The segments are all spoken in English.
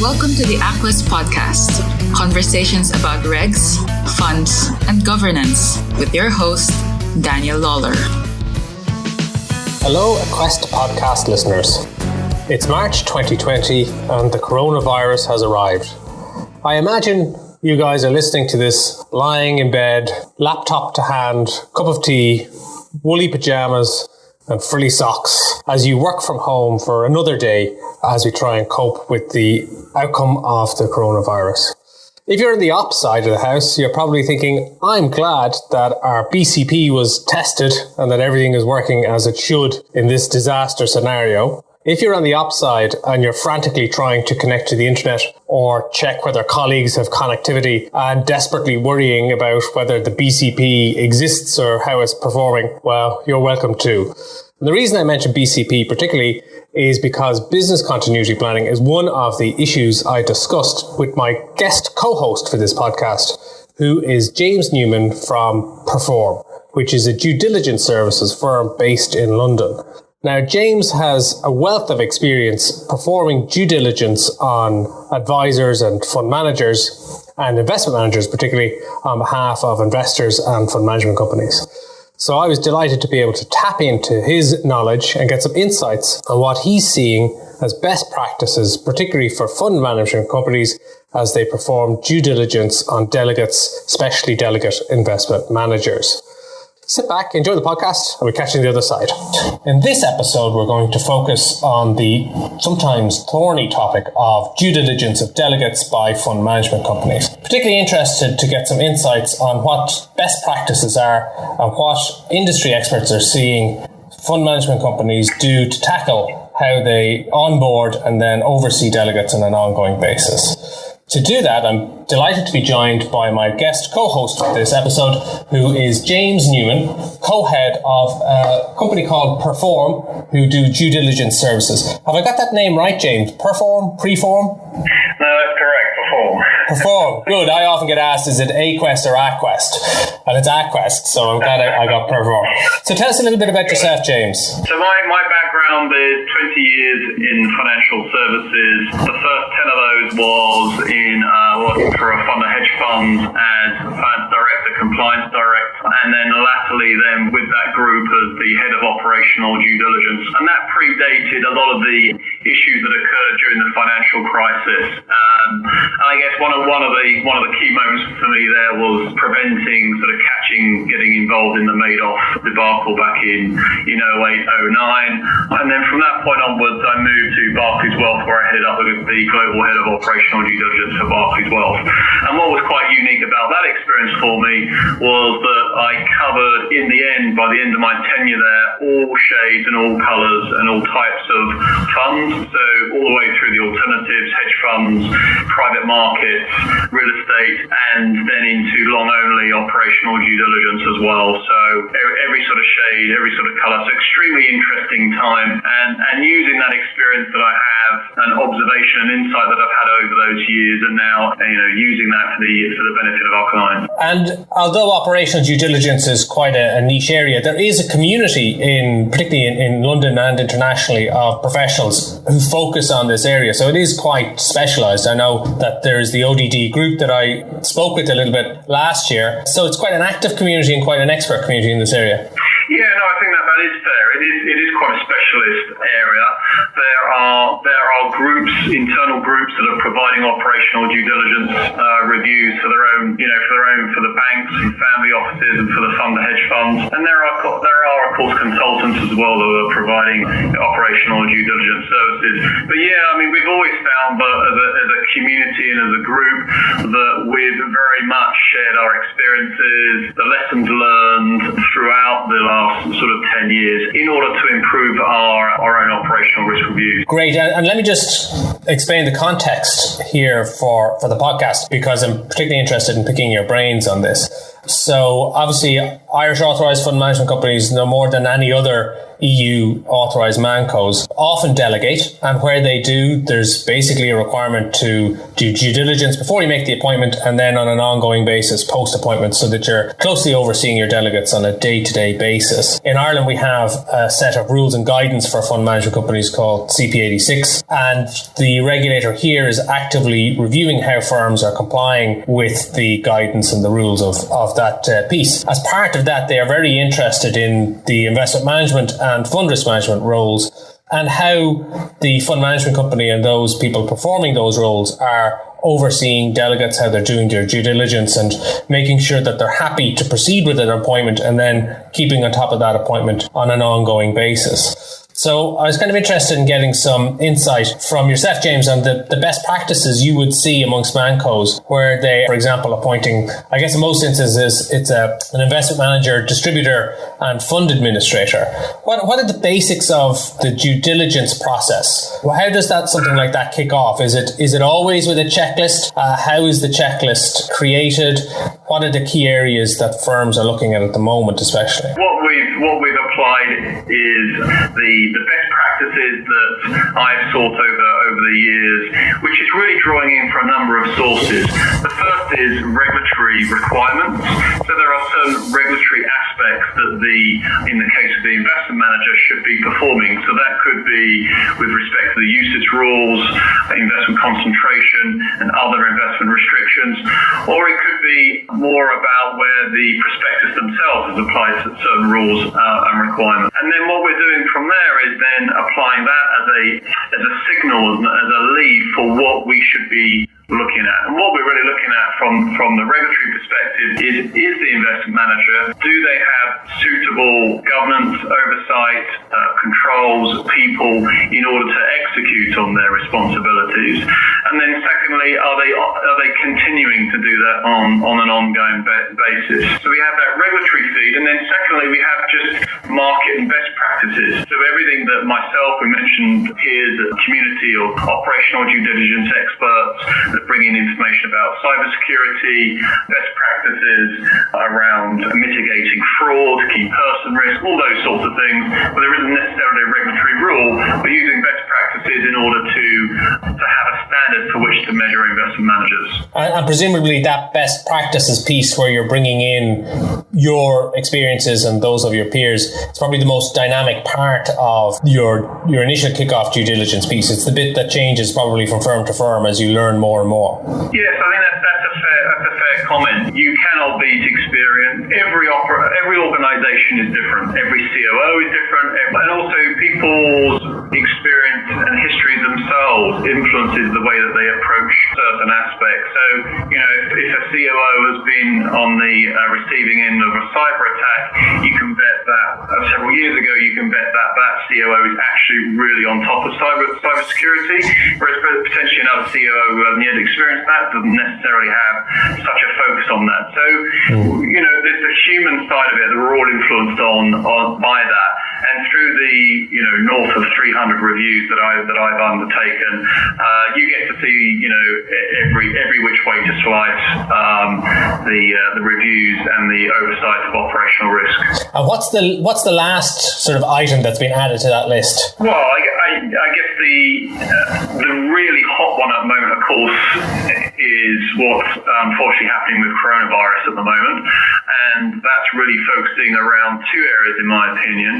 Welcome to the Aquest Podcast, conversations about regs, funds, and governance with your host, Daniel Lawler. Hello, Aquest Podcast listeners. It's March 2020 and the coronavirus has arrived. I imagine you guys are listening to this lying in bed, laptop to hand, cup of tea, woolly pajamas, and frilly socks as you work from home for another day as we try and cope with the outcome of the coronavirus. If you're on the op side of the house, you're probably thinking, I'm glad that our BCP was tested and that everything is working as it should in this disaster scenario. If you're on the op side and you're frantically trying to connect to the internet or check whether colleagues have connectivity and desperately worrying about whether the BCP exists or how it's performing, well, you're welcome too. And the reason I mention BCP particularly is because business continuity planning is one of the issues I discussed with my guest co-host for this podcast, who is James Newman from PerfORM, which is a due diligence services firm based in London. Now, James has a wealth of experience performing due diligence on advisors and fund managers and investment managers, particularly on behalf of investors and fund management companies. So I was delighted to be able to tap into his knowledge and get some insights on what he's seeing as best practices, particularly for fund management companies as they perform due diligence on delegates, especially delegate investment managers. Sit back, enjoy the podcast, and we'll catch you on the other side. In this episode, we're going to focus on the sometimes thorny topic of due diligence of delegates by fund management companies. Particularly interested to get some insights on what best practices are and what industry experts are seeing fund management companies do to tackle how they onboard and then oversee delegates on an ongoing basis. To do that, I'm delighted to be joined by my guest co-host for this episode, who is James Newman, co-head of a company called PerfORM, who do due diligence services. Have I got that name right, James? PerfORM? Preform? No, that's correct. PerfORM. PerfORM. Good. I often get asked, is it Aquest or Aquest? And it's Aquest, so I'm glad I got PerfORM. So tell us a little bit about yourself, James. So my background is 20 years in financial services. The first 10 of those was in working for a fund of hedge funds as finance director, compliance director, and then latterly with that group as the head of operational due diligence. And that predated a lot of the issues that occurred during the financial crisis. And I guess one of the key moments for me there was preventing getting involved in the Madoff debacle back in 08, 09. And then from that point onwards, I moved to Barclays Wealth, where I headed up the global head of operational due diligence for Barclays Wealth. And what was quite unique about that experience for me was that I covered, by the end of my tenure there, all shades and all colours and all types of funds. So all the way through the alternatives, hedge funds, private markets, real estate, and then into long-only operational due diligence as well. So every sort of shade, every sort of colour. So extremely interesting time. And using that experience that I have, and observation and insight that I've had over those years, and now using that for the benefit of our clients. And although operational due diligence is quite a niche area, there is a community particularly in London and internationally, of professionals who focus on this area. So it is quite specialised. I know that there is the ODD group that I spoke with a little bit last year. So it's quite an active community and quite an expert community in this area. Yeah, no, I think that is fair. It is quite a specialist area. There are groups, internal groups, that are providing operational due diligence reviews for the banks and family offices and for the fund of hedge funds. And there are of course consultants as well that are providing operational due diligence services. But yeah, I mean, we've always found that as a community and as a group that we've very much shared our experiences, the lessons learned throughout the last sort of 10 years in order to improve our own operational risk reviews. Great. And let me just explain the context here for the podcast, because I'm particularly interested in picking your brains on this. So obviously, Irish authorised fund management companies, no more than any other EU authorised mancos often delegate, and where they do, there's basically a requirement to do due diligence before you make the appointment and then on an ongoing basis post-appointment, so that you're closely overseeing your delegates on a day-to-day basis. In Ireland, we have a set of rules and guidance for fund management companies called CP86, and the regulator here is actively reviewing how firms are complying with the guidance and the rules of that piece. As part of that, they are very interested in the investment management and fund risk management roles and how the fund management company and those people performing those roles are overseeing delegates, how they're doing their due diligence and making sure that they're happy to proceed with an appointment and then keeping on top of that appointment on an ongoing basis. So I was kind of interested in getting some insight from yourself, James, on the best practices you would see amongst mancos where they, for example, appointing, I guess in most instances, it's an investment manager, distributor and fund administrator. What are the basics of the due diligence process? How does something like that kick off? Is it always with a checklist? How is the checklist created? What are the key areas that firms are looking at the moment, especially? What we've applied is the best practices that I've sought over the years, which is really drawing in from a number of sources. The first is regulatory requirements. So there are certain regulatory aspects that in the case of the investment manager, should be performing. So that could be with respect to the UCITS rules, investment concentration and other investment restrictions, or it could be more about where the prospectus themselves has applied to certain rules and requirements. And then what we're doing from there is then applying that as a signal, as a lead for what we should be looking at. And what we're really looking at from the regulatory perspective is the investment manager, do they have suitable governance, oversight, controls, people in order to execute on their responsibilities? And then secondly, are they continuing to do that on an ongoing basis? So we have that regulatory feed, and then secondly, we have just market and best practices. So everything that we mentioned peers, a community of operational due diligence experts that bring in information about cybersecurity, best practices around mitigating fraud, key person risk, all those sorts of things. But there isn't necessarily a regulatory rule. We're using best practices in order to have a standard for which to measure investment managers. And presumably that best practices piece where you're bringing in your experiences and those of your peers, it's probably the most dynamic part of your initial kickoff due diligence piece. It's the bit that changes probably from firm to firm as you learn more and more. Yes, I think that's a fair comment. You cannot beat experience. Every organisation is different. Every COO is different, and also people's experience and history themselves influences the way that they approach certain aspects. So, if a COO has been on the receiving end of a cyber attack, you can bet that several years ago, you can bet that COO is actually really on top of cybersecurity, whereas potentially another COO who hasn't yet experienced that doesn't necessarily have such a focus on that. So, there's the human side of it that we're all influenced on by that. And through the north of 300 reviews that I've undertaken, you get to see every which way to slice the reviews and the oversight of operational risk. And what's the last sort of item that's been added to that list? Well, I guess the really hot one at the moment, of course, is what's unfortunately happening with coronavirus at the moment, and that's really focusing around two areas, in my opinion.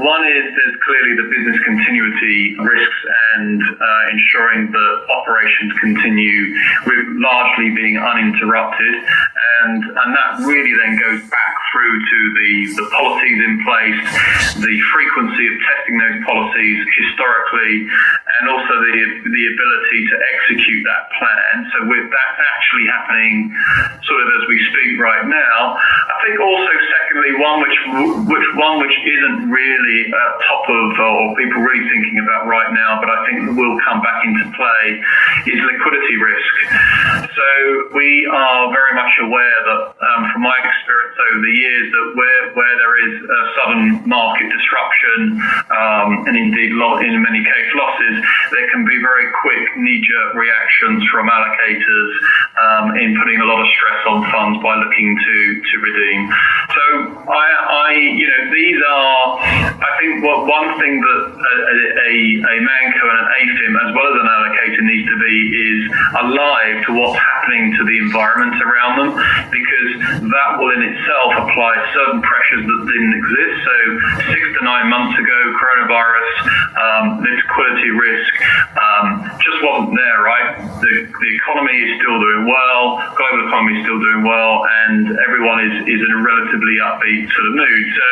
One is there's clearly the business continuity risks and ensuring that operations continue with largely being uninterrupted, and that really then goes back through to the policies in place, the frequency of testing those policies historically, and also the ability to execute that plan. So with that actually happening sort of as we speak right now, I think also secondly, one which isn't really top of or people really thinking about right now, but I think will come back into play, is liquidity risk. So we are very much aware that from my experience over the years that where there is a sudden market disruption and indeed in many cases losses, there can be very quick knee-jerk reactions from allocators in putting a lot of stress on funds by looking to redeem. So these are, I think, one thing that a ManCo and an AFIM, as well as an allocator, needs to be is alive to what's happening to the environment around them, because that will in itself apply certain pressures that didn't exist. So 6 to 9 months ago, coronavirus, liquidity risk just wasn't there, right? The economy is still doing well, global economy is still doing well, and everyone is in a relatively upbeat sort of mood. So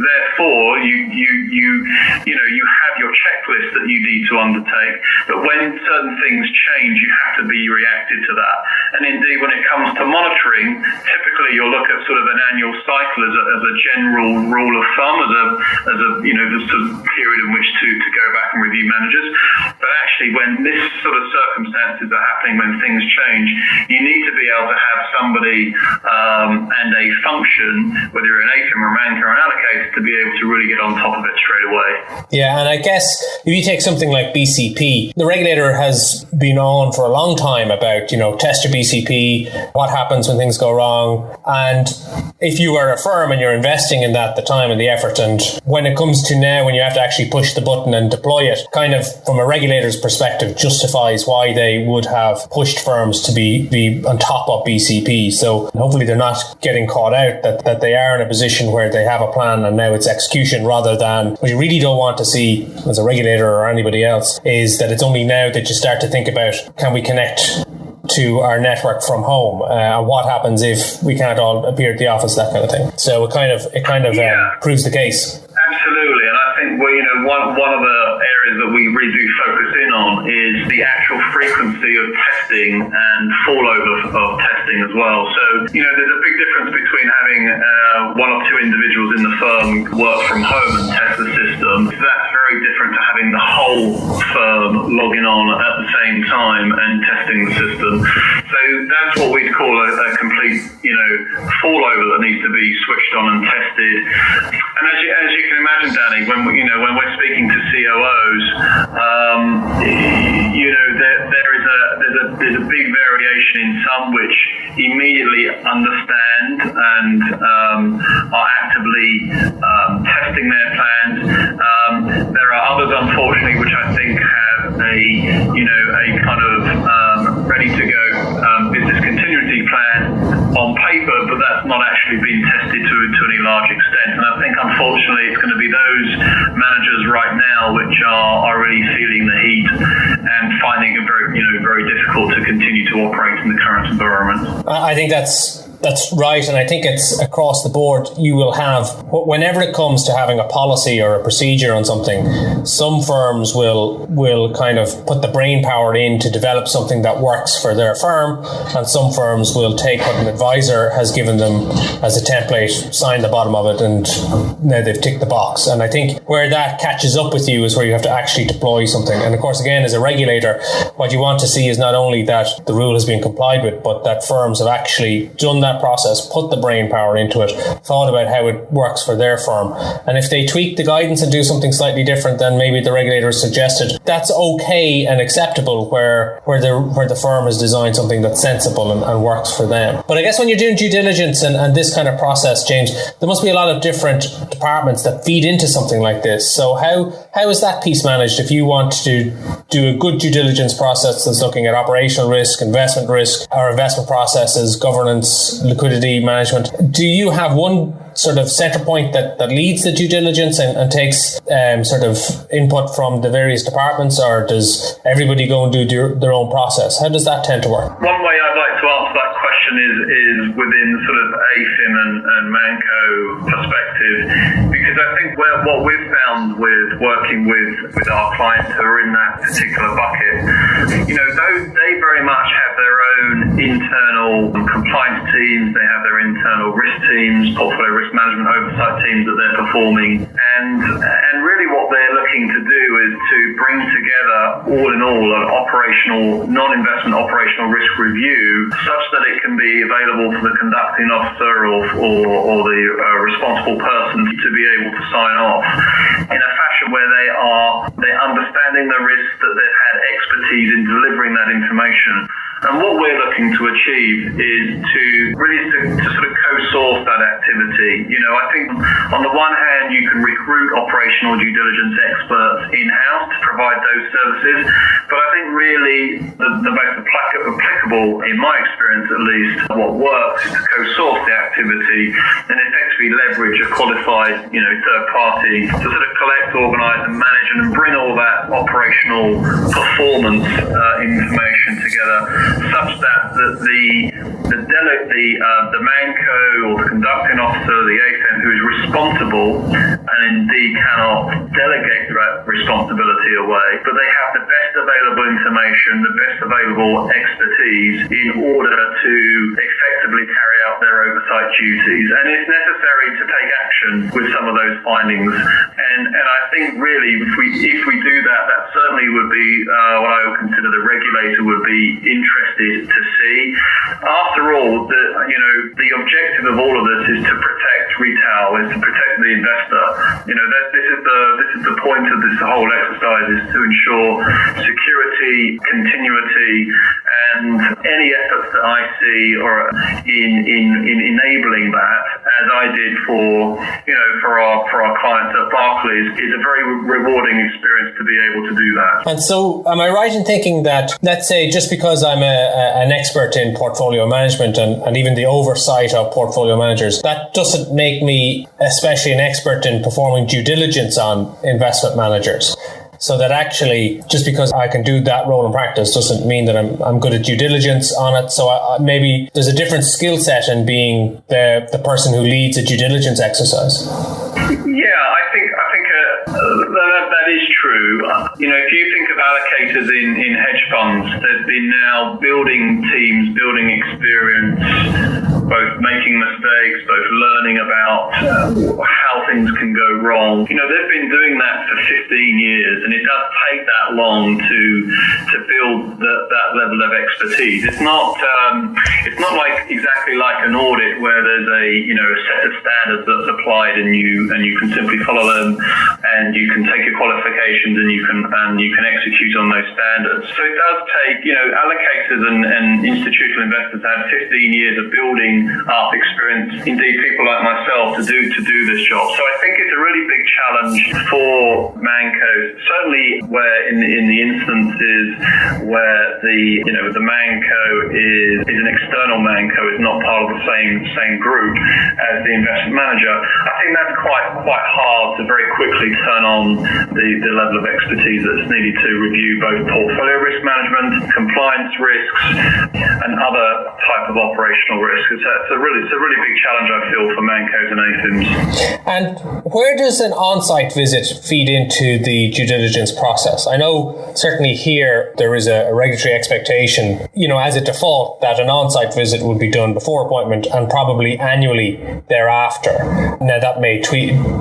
therefore, you have your checklist that you need to undertake, but when certain things change, you have to be reactive to that. And indeed, when it comes to monitoring, typically you'll look at sort of an annual cycle as a general rule of thumb, as a the sort of period in which to go back and review managers. But actually, when this sort of circumstances are happening, when things change, you need to be able to have somebody and a function, whether you're an AFIM or a ManCo or an allocator, to be able to really get on top of it straight away. Yeah, and I guess if you take something like BCP, the regulator has been on for a long time about, test your BCP, what happens when things go wrong. And if you are a firm and you're investing in that, the time and the effort, and when it comes to now, when you have to actually push the button and deploy it, kind of from a regulator's perspective, justifies why they would have pushed firms to be on top of BCP. So hopefully they're not getting caught out, that they are in a position where they have a plan and now it's execution, rather than what you really don't want to see as a regulator or anybody else is that it's only now that you start to think about, can we connect to our network from home, and what happens if we can't all appear at the office, that kind of thing. So it kind of proves the case. Absolutely, and I think one of the areas that we really do focus in on is the actual frequency of testing and fallover of testing as well. So there's a big difference between having one or two individuals in the firm work from home and test the system. That's very different to having the whole firm logging on at the same time and testing the system. So that's what we'd call a complete fallover that needs to be switched on and tested. And as you can imagine, Danny, when we're speaking to COOs, there's a big variation in some which immediately understand and are actively testing their plans. There are others, unfortunately, which I think have a kind of ready to go business continuity plan on paper, but that's not actually been tested to any large extent. And I think, unfortunately, it's going to be those managers right now which are really feeling the heat and finding it very difficult to continue to operate in the current environment. I think that's right, and I think it's across the board. You will have, whenever it comes to having a policy or a procedure on something, some firms will kind of put the brain power in to develop something that works for their firm, and some firms will take what an advisor has given them as a template, sign the bottom of it, and now they've ticked the box. And I think where that catches up with you is where you have to actually deploy something. And of course, again, as a regulator, what you want to see is not only that the rule has been complied with, but that firms have actually done that process, put the brain power into it, thought about how it works for their firm. And if they tweak the guidance and do something slightly different than maybe the regulator suggested, that's okay and acceptable where the firm has designed something that's sensible and works for them. But I guess when you're doing due diligence and this kind of process, James, there must be a lot of different departments that feed into something like this. So how is that piece managed if you want to do a good due diligence process that's looking at operational risk, investment risk, or investment processes, governance, liquidity management? Do you have one sort of center point that leads the due diligence and takes sort of input from the various departments, or does everybody go and do their own process? How does that tend to work? One way I'd like to answer that question is within sort of AFIM and ManCo perspective, because I think what we've found with working with our clients who are in that particular bucket, they very much have their own internal compliance teams, they have their internal risk teams, portfolio risk management oversight teams that they're performing, and really what they're looking to do is to bring together all in all an operational, non-investment operational risk review such that it can be available for the conducting officer or the responsible person to be able to sign off in a fashion where they're understanding the risk, that they've had expertise in delivering that information. And what we're looking to achieve is to sort of co-source that activity. I think on the one hand, you can recruit operational due diligence experts in-house to provide those services, but I think really the most applicable, in my experience at least, what works is to co-source the activity and effectively leverage a qualified, third party to sort of collect, organise and manage and bring all that operational performance information together such that the manco or the conducting officer, the AFM who is responsible and indeed cannot delegate that responsibility away, but they have the best available information, the best available expertise in order to effectively carry out their oversight duties. And it's necessary to take action with some of those findings. And I think really if we do that, that certainly would be what I would consider the regulator would be interested to see. After all, the objective of all of this is to protect retail, is to protect the investor. This is the point of this whole exercise, is to ensure security, continuity, and any efforts that I see or in enabling that, as I did for our clients at Barclays, is a very rewarding experience to be able to do that. And so, am I right in thinking that, let's say, just because I'm an expert in portfolio management and even the oversight of portfolio managers, that doesn't make me especially an expert in performing due diligence on investment managers? So that actually, just because I can do that role in practice doesn't mean that I'm good at due diligence on it. So maybe there's a different skill set in being the person who leads a due diligence exercise. Yeah, I think that is true. If you think of allocators in hedge funds, there's been now building teams, building experience, both making mistakes, both learning about how things can go wrong. They've been doing that for 15 years, and it does take that long to build that level of expertise. It's not exactly like an audit where there's a set of standards that's applied and you can simply follow them and you can take your qualifications and you can execute on those standards. So it does take allocators and institutional investors have 15 years of building up experience. Indeed, people like myself to do this job. So I think it's a really big challenge for mancos. Certainly, where in the instances where the manco is an external manco, is not part of the same group as the investment manager. I think that's quite hard to very quickly turn on the level of expertise that's needed to review both portfolio risk management, compliance risks, and other type of operational risks. It's a really big challenge, I feel, for mancos and AFMs. And where does an on-site visit feed into the due diligence process? I know certainly here there is a regulatory expectation, as a default, that an on-site visit would be done before appointment and probably annually thereafter. Now that may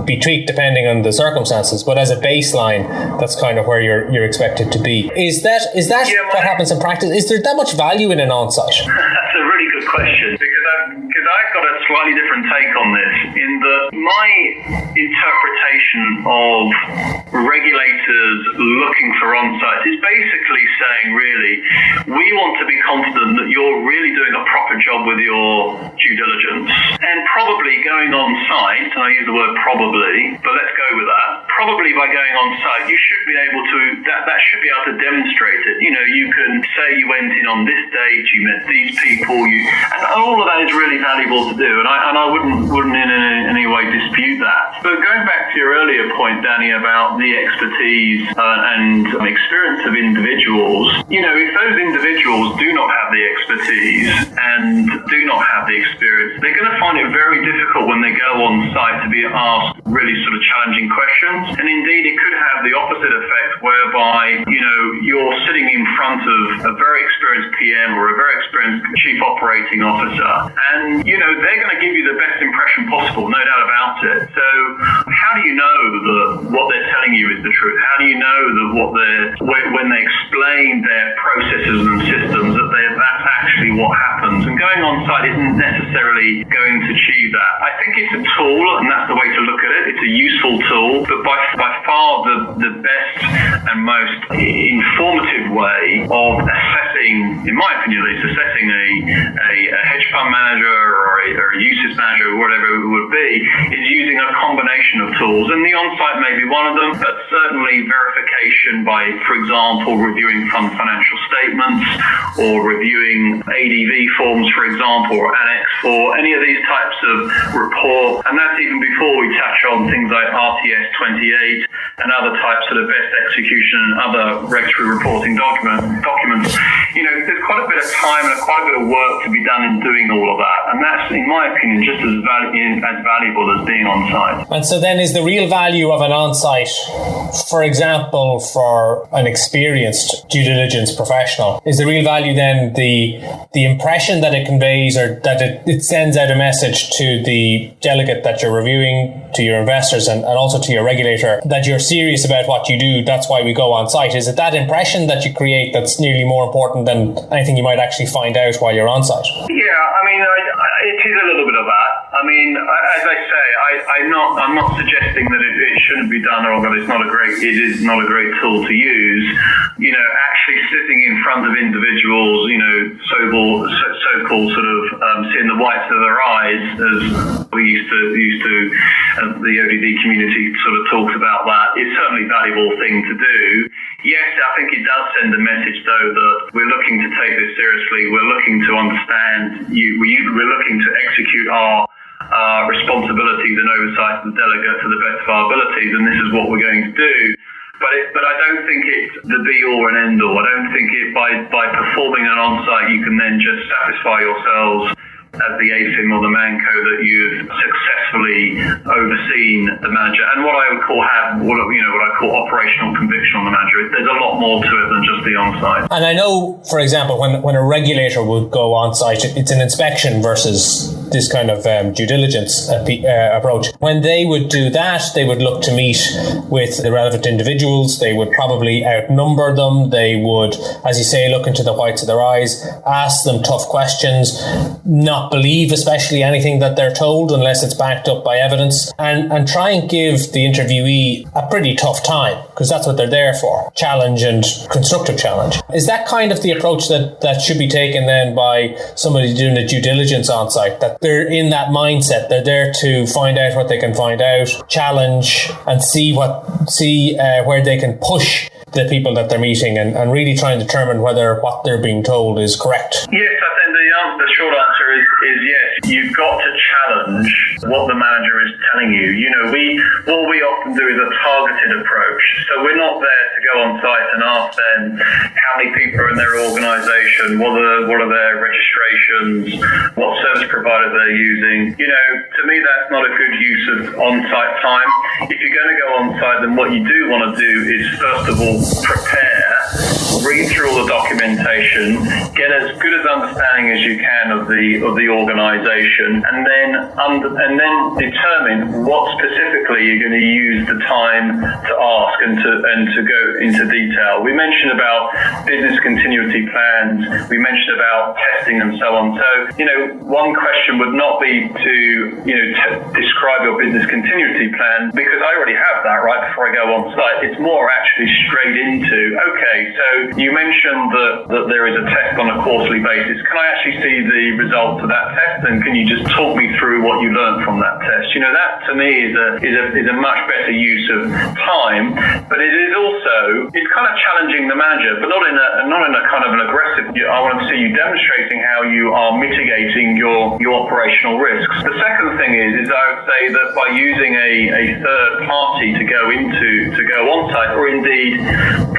be tweaked depending on the circumstances, but as a baseline, that's kind of where you're expected to be. Is that what happens in practice? Is there that much value in an on-site? That's a really good question, because I've got a slightly different take on this, in that my interpretation of regulators looking for on-sites is basically saying, really, we want to be confident that you're really doing a proper job with your due diligence, and probably going on-site, and I use the word probably, but let's go with that, probably by going on-site, you should be able to, that should be able to demonstrate it. You can say you went in on this date, you met these people, and all of that is really valuable to do, and I wouldn't in any way dispute that. But going back to your earlier point, Danny, about the expertise and experience of individuals, if those individuals do not have the expertise and do not have the experience, they're going to find it very difficult when they go on site to be asked really sort of challenging questions. And indeed, it could have the opposite effect, whereby you're sitting in front of a very experienced PM or a very experienced chief operating officer, and they're going to give you the best impression possible, no doubt about it. So how do you know that what they're telling you is the truth? How do you know that when they explain their processes and systems, that's actually what happens? And going on site isn't necessarily going to achieve that. I think it's a tool, and that's the way to look at it. It's a useful tool, but by far the best and most informative way of assessing assessing, in my opinion at least, assessing a hedge fund manager or a UCITS manager or whatever it would be, is using a combination of tools. And the on-site may be one of them, but certainly verification by, for example, reviewing fund financial statements or reviewing ADV forms, for example, or Annex 4, any of these types of report. And that's even before we touch on things like RTS 28 and other types of best execution and other regulatory reporting documents. There's quite a bit of time and quite a bit of work to be done in doing all of that. And that's, in my opinion, just as valuable as being on site. And so then is the real value of an on-site, for example, for an experienced due diligence professional, is the real value then the impression that it conveys, or that it sends out a message to the delegate that you're reviewing, to your investors and also to your regulator, that you're serious about what you do, that's why we go on site? Is it that impression that you create that's nearly more important than anything you might actually find out while you're on site? Yeah, it is a little bit of that. As I say, I'm not suggesting that it shouldn't be done or that it is not a great tool to use. Actually sitting in front of individuals, so-called sort of seeing the whites of their eyes, as we used to the ODD community sort of talks about that, is certainly a valuable thing to do. Yes, I think it does send a message, though, that we're looking to take this seriously. We're looking to understand we're looking to execute our responsibilities and oversight of the delegate to the best of our abilities, and this is what we're going to do. But I don't think it's the be-all and end-all. I don't think by performing an on-site you can then just satisfy yourselves as the AFIM or the MANCO that you've successfully overseen the manager, and what I would call what I call operational conviction on the manager. There's a lot more to it than just the on-site. And I know, for example, when a regulator would go on-site, it's an inspection versus this kind of due diligence approach. When they would do that, they would look to meet with the relevant individuals. They would probably outnumber them. They would, as you say, look into the whites of their eyes, ask them tough questions, not believe especially anything that they're told unless it's backed up by evidence, and try and give the interviewee a pretty tough time, because that's what they're there for, challenge and constructive challenge. Is that kind of the approach that should be taken then by somebody doing a due diligence on site, that they're in that mindset, they're there to find out what they can find out, challenge and see where they can push the people that they're meeting, and really try and determine whether what they're being told is correct? Yes, I think the short answer is yes. You've got to challenge what the manager is telling you. What we often do is a targeted approach. So we're not there to go on site and ask them how many people are in their organisation, what are their registrations, what service provider they're using. To me, that's not a good use of on-site time. If you're going to go on site, then what you do want to do is, first of all, prepare, read through all the documentation, get as good as understanding as you can of the organisation, and then determine what specifically you're going to use the time to ask and to go into detail. We mentioned about business continuity plans. We mentioned about testing and so on. So, one question would not be to describe your business continuity plan, because I already have that right before I go on site. It's more actually straight into, okay, so you mentioned that there is a test on a quarterly basis. Can I actually see the results of that test, and can you just talk me through what you learned from that test? That to me is a much better use of time, but it's kind of challenging the manager, but not in a kind of an aggressive. I want to see you demonstrating how you are mitigating your operational risks. The second thing is I would say that by using a third party to go on site, or indeed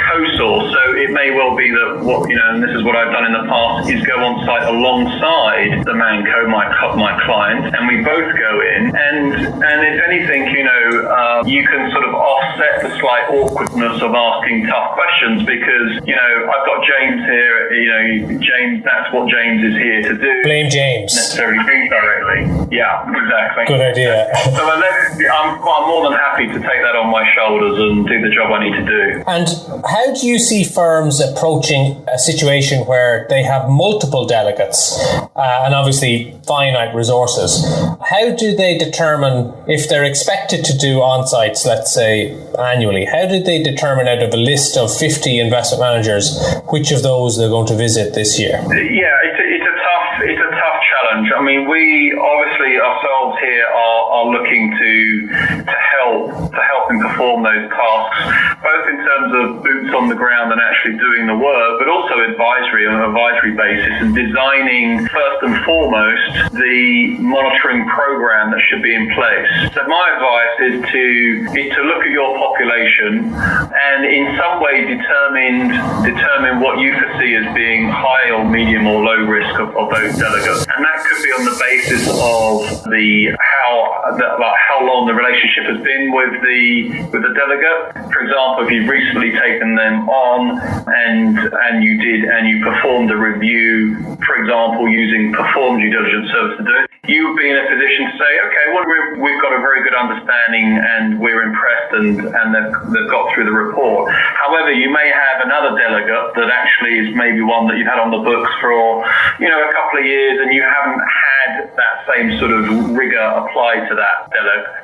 co-source, so it may well be that and this is what I've done in the past, is go on site alongside the MANCO, my client, and we both go in, and if anything, you can sort of offset the slight awkwardness of asking tough questions, because I've got James here. James, that's what James is here to do. Blame James. Necessarily think directly. Yeah, exactly. Good idea. So I'm more than happy to take that on my shoulders and do the job I need to do. And how do you see firms firms approaching a situation where they have multiple delegates and obviously finite resources, how do they determine if they're expected to do on-sites, let's say annually? How do they determine out of a list of 50 investment managers which of those they're going to visit this year? Yeah, it's a tough challenge. I mean, we obviously ourselves here are looking to help and perform those tasks, both in terms of boots on the ground and actually doing the work, but also advisory on an advisory basis and designing first and foremost the monitoring program that should be in place. So my advice is to look at your population and in some way determine what you foresee as being high or medium or low risk of those delegates. And that could be on the basis of how long the relationship has been with the delegate. For example, if you've recently taken them on and you performed a review, for example, using PerfORM due diligence service to do it, you would be in a position to say, okay, well, we've got a very good understanding and we're impressed and they've got through the report. However, you may have another delegate that actually is maybe one that you've had on the books for, a couple of years and you haven't had that same sort of rigor applied to that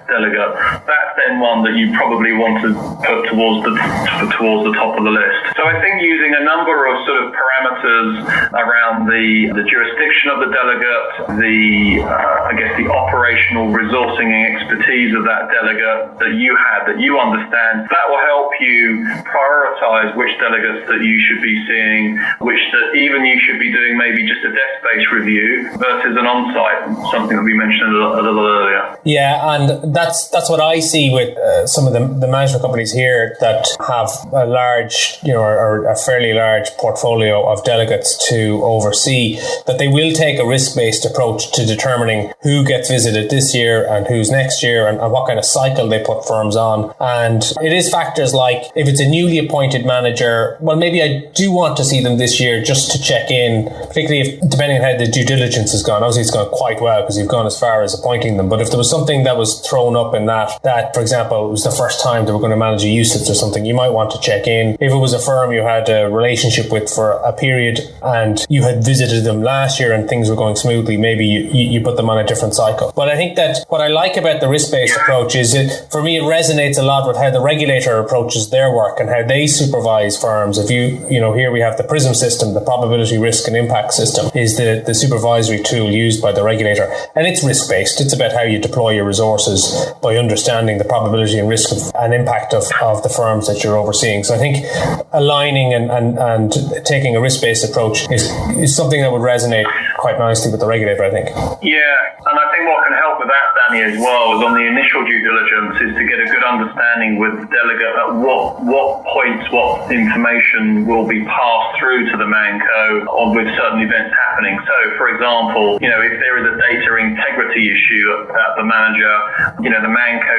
delegate. That's then one that you probably want to put towards the top of the list. So I think using a number of sort of parameters around the jurisdiction of the delegate, the operational resourcing and expertise of that delegate that you understand, that will help you prioritize which delegates that you should be seeing, which that even you should be doing maybe just a desk-based review versus an on-site, something that we mentioned a little earlier. Yeah, and that's what I see with some of the management companies here that have a large, or a fairly large portfolio of delegates to oversee, that they will take a risk-based approach to determining who gets visited this year and who's next year and what kind of cycle they put firms on. And it is factors like if it's a newly appointed manager, well, maybe I do want to see them this year just to check in, particularly depending on how the due diligence has gone. Obviously, it's gone quite well because you've gone as far as appointing them. But if there was something that was thrown up in that, for example, it was the first time they were going to manage a UCITS or something, you might want to check in. If it was a firm you had a relationship with for a period and you had visited them last year and things were going smoothly, maybe you put them on a different cycle. But I think that what I like about the risk-based approach is for me, it resonates a lot with how the regulator approaches their work and how they supervise firms. If here we have the PRISM system, the probability, risk and impact system is the supervisory tool used by the regulator. And it's risk-based. It's about how you deploy your resources by understanding the probability and risk and impact of the firms that you're overseeing. So I think aligning and taking a risk-based approach is something that would resonate quite nicely with the regulator, I think. Yeah, and I think what can help with that, Danny, as well, is on the initial due diligence is to get a good understanding with the delegate at what points, what information will be passed through to the ManCo with certain events happening. So, for example, if there is a data integrity issue at the manager, the ManCo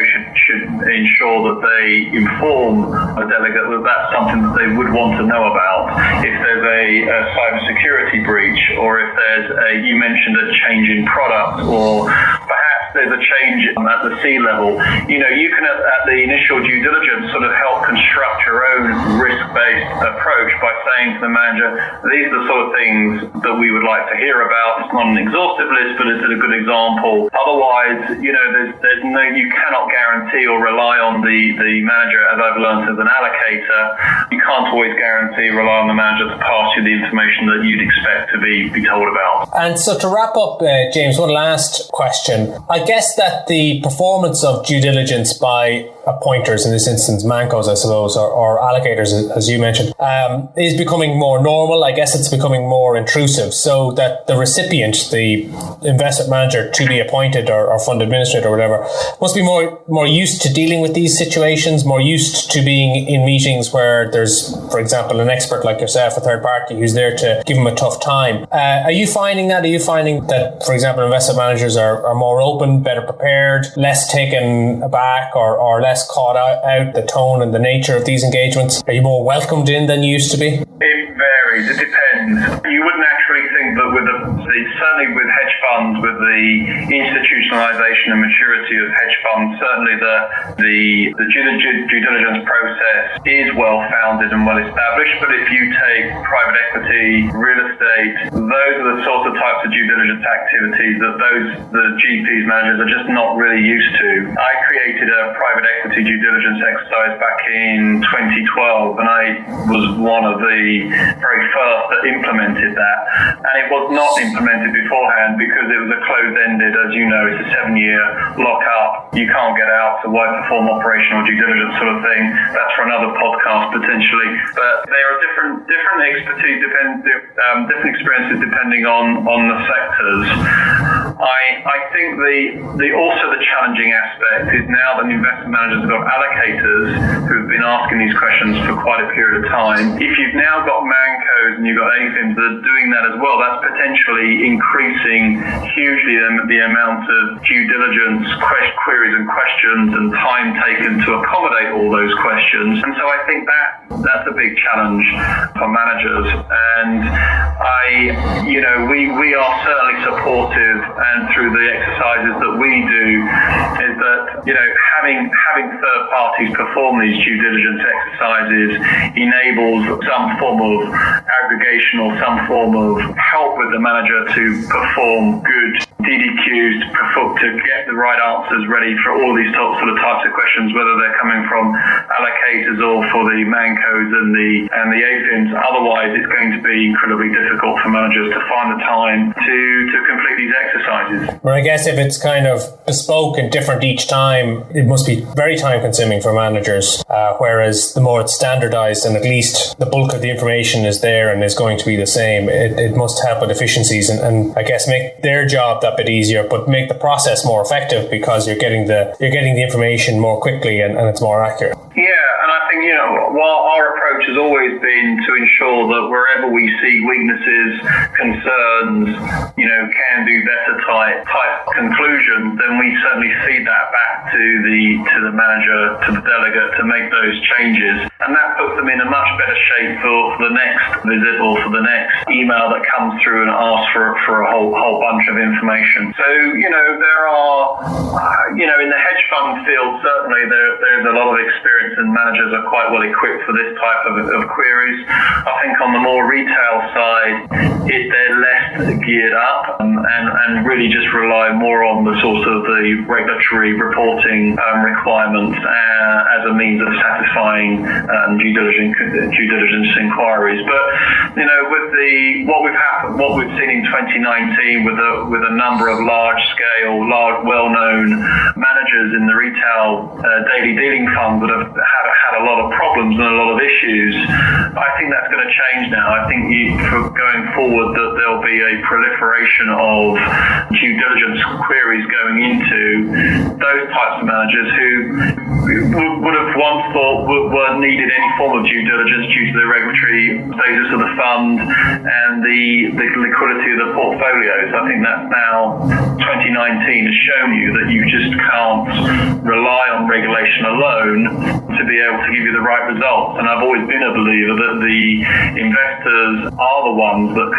should ensure that they inform the delegate that that's something that they would want to know about. If there's a cybersecurity breach, or if there's you mentioned a change in product, or perhaps there's a change at the C level, you can at the initial due diligence sort of help construct your own risk-based approach by saying to the manager, these are the sort of things that we would like to hear about. It's not an exhaustive list, but it's a good example. Otherwise, there's no, you cannot guarantee or rely on the manager, as I've learned as an allocator. You can't always guarantee or rely on the manager to pass you the information that you'd expect to be told about. And so to wrap up, James, one last question. I guess that the performance of due diligence by appointers, in this instance ManCos, I suppose, or allocators, as you mentioned, is becoming more normal. I guess it's becoming more intrusive, so that the recipient, the investment manager to be appointed or fund administrator or whatever, must be more used to dealing with these situations, more used to being in meetings where there's, for example, an expert like yourself, a third party who's there to give them a tough time. Are you finding that? Are you finding that, for example, investment managers are more open, better prepared, less taken aback, or less caught out the tone and the nature of these engagements? Are you more welcomed in than you used to be? It varies. It depends. You wouldn't actually think that with certainly with hedge funds, with the institutionalization and maturity of hedge funds, certainly the due diligence process is well founded and well established. But if you take private equity, real estate, those are the sorts of types of due diligence activities that the GPs managers are just not really used to. I created a private equity due diligence exercise back in 2012, and I was one of the very first that implemented that. And it was not implemented beforehand because it was a closed-ended, as you know, it's a 7-year lock-up. You can't get out, so why perform operational due diligence sort of thing? That's for another podcast potentially. But there are different expertise, different experiences depending on the sectors. I think also the challenging aspect is now that investment managers have got allocators who've been asking these questions for quite a period of time. If you've now got mancos and you've got AFIMs that are doing that as well, that's potentially increasing hugely the amount of due diligence queries and questions and time taken to accommodate all those questions. And so I think that's a big challenge for managers. And we are certainly supportive, and through the exercises that we do, is that having third parties perform these due diligence exercises enables some form of aggregation or some form of help with the manager to perform good DDQs, to get the right answers ready for all these types of questions, whether they're coming from allocators or for the mancos and the AFIMs. Otherwise, it's going to be incredibly difficult for managers to find the time to complete these exercises. Well, I guess if it's kind of bespoke and different each time, it must be very time consuming for managers, whereas the more it's standardized and at least the bulk of the information is there and is going to be the same, it must help with efficiencies and I guess make their job that bit easier, but make the process more effective because you're getting the information more quickly and it's more accurate. Yeah, and I think, while our approach has always been to ensure that wherever we see weaknesses, concerns, can do better type conclusions, then we certainly feed that back to the manager, to the delegate to make those changes. And that puts them in a much better shape for the next visit or for the next email that comes through and asks for a whole bunch of information. So, there are, in the hedge fund field, certainly there's a lot of experience and managers are quite well equipped for this type of queries. I think on the more retail side, they're less geared up and really just rely more on the sort of the regulatory reporting requirements as a means of satisfying due diligence inquiries. But with what we've seen in 2019 with a number of large-scale, well-known managers in the retail daily dealing fund that have had a lot of problems and a lot of issues, I think that's going to change now. I think for going forward that there'll be a proliferation of due diligence queries going into those types of managers who would have once thought weren't needed any form of due diligence due to the regulatory status of the fund and the liquidity of the portfolios. I think that now 2019 has shown you that you just can't rely on regulation alone to be able to give you the right results. And I've always been a believer that the investors are the ones that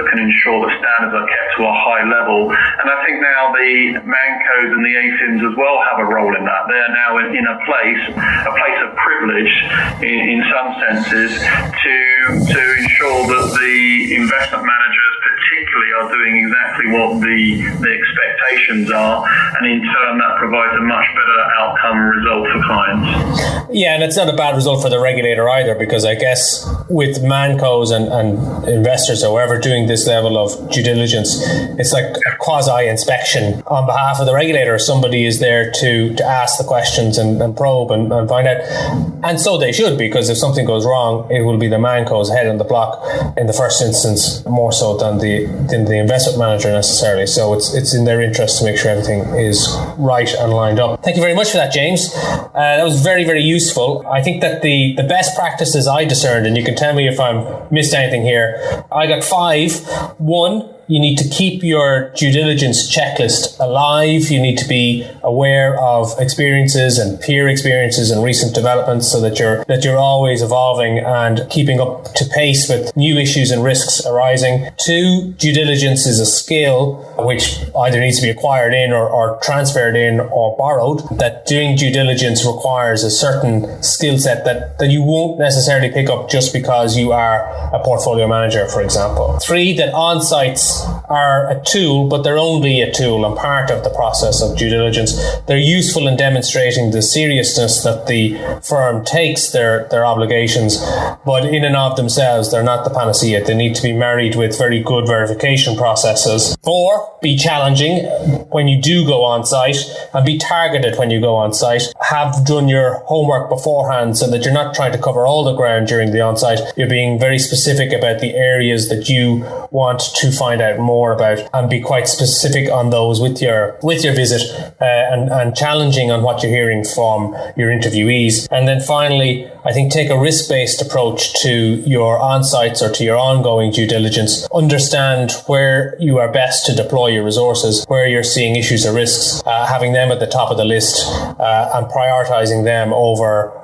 can ensure that standards are kept to a high level. And I think now the mancos and the AFIMs as well have a role in that. They are now in a place of privilege in some senses to ensure that the investment managers particularly are doing exactly what the expectations are, and in turn that provides a much better outcome and result for clients. Yeah, and it's not a bad result for the regulator either, because I guess with mancos and investors or whoever doing this level of due diligence, it's like a quasi-inspection on behalf of the regulator. Somebody is there to ask the questions and probe and find out. And so they should, because if something goes wrong, it will be the mancos head on the block in the first instance, more so than the investment manager necessarily. So it's in their interest to make sure everything is right and lined up. Thank you very much for that, James. That was very, very useful. I think that the best practices I discerned, and you can tell me if I've missed anything here, I got 5. 1, you need to keep your due diligence checklist alive. You need to be aware of experiences and peer experiences and recent developments so that you're always evolving and keeping up to pace with new issues and risks arising. 2, due diligence is a skill which either needs to be acquired in or transferred in or borrowed. That doing due diligence requires a certain skill set that you won't necessarily pick up just because you are a portfolio manager, for example. 3, that on-sites are a tool, but they're only a tool and part of the process of due diligence. They're useful in demonstrating the seriousness that the firm takes their obligations, but in and of themselves, they're not the panacea. They need to be married with very good verification processes. 4, be challenging when you do go on site and be targeted when you go on site. Have done your homework beforehand so that you're not trying to cover all the ground during the on-site. You're being very specific about the areas that you want to find out more about and be quite specific on those with your visit and challenging on what you're hearing from your interviewees. And then finally, I think take a risk-based approach to your on-sites or to your ongoing due diligence. Understand where you are best to deploy your resources, where you're seeing issues or risks, having them at the top of the list and prioritizing them over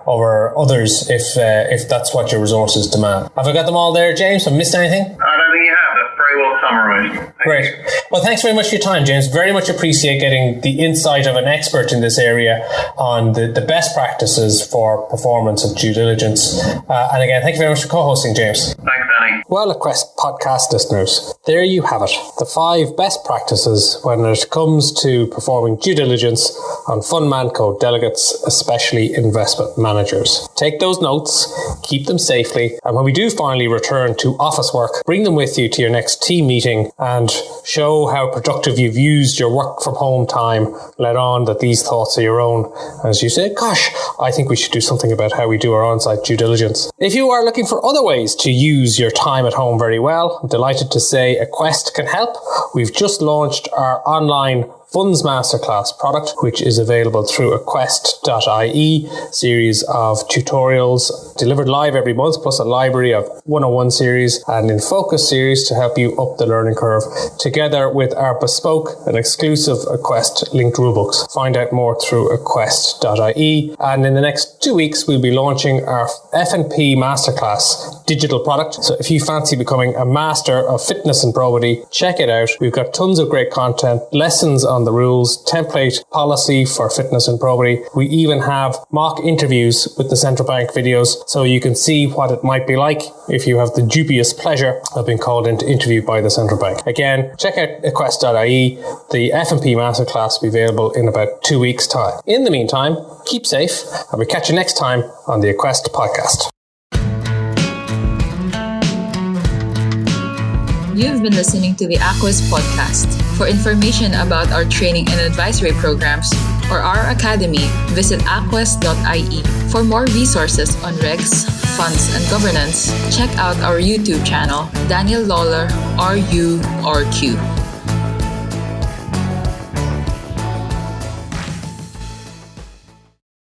others if that's what your resources demand. Have I got them all there, James? Have I missed anything? I don't think you have. That's very well summarized. Great. Well, thanks very much for your time, James. Very much appreciate getting the insight of an expert in this area on the best practices for performance of due diligence. And again, thank you very much for co-hosting, James. Thanks, Danny. Well, Aquest Podcast listeners, there you have it. The 5 best practices when it comes to performing due diligence on fund manco delegates, especially investment managers. Take those notes, keep them safely, and when we do finally return to office work, bring them with you to your next team meeting and show how productive you've used your work from home time. Let on that these thoughts are your own. As you say, gosh, I think we should do something about how we do our on-site due diligence. If you are looking for other ways to use your time at home very well, I'm delighted to say Aquest can help. We've just launched our online Funds Masterclass product, which is available through aquest.ie, series of tutorials delivered live every month, plus a library of 101 series and in focus series to help you up the learning curve, together with our bespoke and exclusive Aquest linked rulebooks. Find out more through aquest.ie. And in the next 2 weeks, we'll be launching our FNP Masterclass digital product. So if you fancy becoming a master of fitness and probity, check it out. We've got tons of great content, lessons on the rules, template policy for fitness and probity. We even have mock interviews with the central bank videos so you can see what it might be like if you have the dubious pleasure of being called in to interview by the central bank. Again, check out aquest.ie. The F&P Masterclass will be available in about 2 weeks' time. In the meantime, keep safe and we'll catch you next time on the Aquest Podcast. You've been listening to the Aquest Podcast. For information about our training and advisory programs or our academy, visit aquest.ie. For more resources on regs, funds, and governance, check out our YouTube channel, Daniel Lawler, RU or Q.